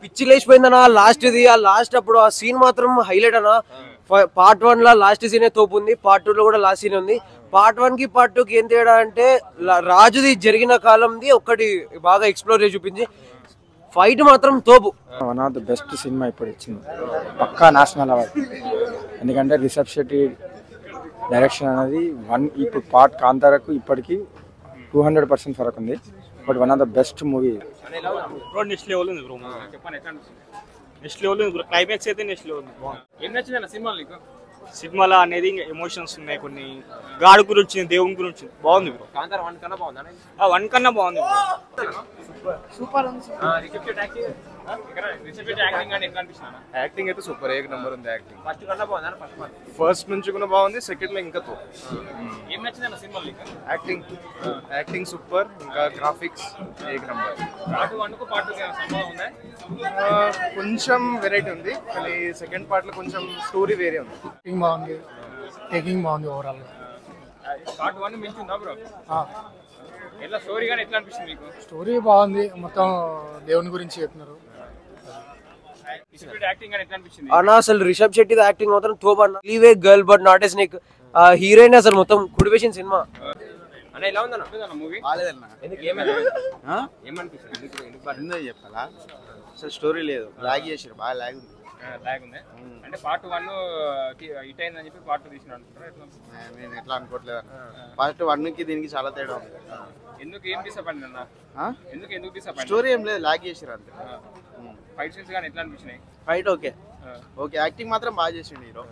పిచ్చి లేచిపోయిందన్నా లాస్ట్ అప్పుడు ఆ సీన్ మాత్రం హైలైట్ అన్నా. పార్ట్ 1 లా లాస్ట్ సీనే తోపు ఉంది, పార్ట్ 2 లో కూడా లాస్ట్ సీన్ ఉంది. పార్ట్ 1 కి పార్ట్ 2 కి ఏం తేడా అంటే రాజుది జరిగిన కాలంది ఒక్కటి బాగా ఎక్స్ప్లోర్ చేసి చూపించి ఫైట్ మాత్రం తోపు. One of the best cinema ఇప్పుడు ఇచ్చింది, పక్కా నేషనల్ అవార్డ్. ఎందుకంటే రిషబ్ శెట్టి డైరెక్షన్ అనేది ఇప్పుడు పార్ట్ కాంతారకు ఇప్పటికి 200% ఫరక్ ఉంది. But one of the best movie. Next level ఉంది బ్రో. చెప్పండి ఎట్లా నెక్స్ట్ లెవెల్ ఉంది బ్రో. క్లైమాక్స్ అయితే నెక్స్ట్ లెవెల్ ఉంది. ఏం నచ్చిందన్న సినిమాలో నీకు? సినిమాలో అనేది ఎమోషన్స్ ఉన్నాయి, కొన్ని గాడ్ గురించి దేవుని గురించి బాగుంది బ్రో. కాంతార 1 కన్నా బాగుందా? 1 కన్నా బాగుంది బ్రో. సూపర్ ఉంది. యాక్టింగ్ అయితే సూపర్, ఏక నంబర్ ఉంది యాక్టింగ్. ఫస్ట్ కన్నా బాగుందా? ఫస్ట్ నుంచి కూడా బాగుంది, సెకండ్ లో ఇంకా తో. ఏం నచ్చిందన్న సినిమాలో నీకు? యాక్టింగ్ సూపర్, ఇంకా గ్రాఫిక్స్ ఏక నంబర్. పార్ట్ 1 కు పార్ట్ 2 కి సంబంధం ఉందా? కొంచెం వెరైటీ ఉంది, కానీ సెకండ్ పార్ట్ లో కొంచెం స్టోరీ వేరే ఉంది. బాగుంది, టేకింగ్ బాగుంది ఓవరాల్ గా. పార్ట్ 1 మించిందా బ్రో? ఎట్లా స్టోరీ గాని ఎట్లా అనిపిస్తుంది మీకు? స్టోరీ బాగుంది, మొత్తం దేవుని గురించి చెప్తున్నారు. యాక్టింగ్ గాని ఎట్లా అనిపిస్తుంది అన్నా? అసలు రిషబ్ శెట్టి యాక్టింగ్ మాత్రం తోపు అన్న. Leave a girl but not a snake. Heroine అసలు మొత్తం కుడివేసిన సినిమా అన్న. ఎలా ఉందన్న మూవీ? ఏమనిపిస్తుంది చెప్పాలా? అసలు స్టోరీ లేదు, లాగ్ చేసారు, బాగా లాగ్ ఉంది. అంటే పార్ట్ 1 హిట్ అయిందని చెప్పి పార్ట్ 2 తీసినాడు అంటారా? నేను ఎట్లా అనుకోవట్లేదు. పార్ట్ 1 కి దీనికి చాలా తేడా ఉంది. ఎందుకు ఏం డిసప్పాయింట్ అన్న? ఎందుకు డిసప్పాయింట్? స్టోరీ ఏం లేదు, లాగ్ చేసారు అంతే. ఫైట్ సీన్స్ గాని ఎట్లా అనిపించినాయి? ఫైట్ ఓకే, యాక్టింగ్ మాత్రం బాగా చేసిండు హీరో.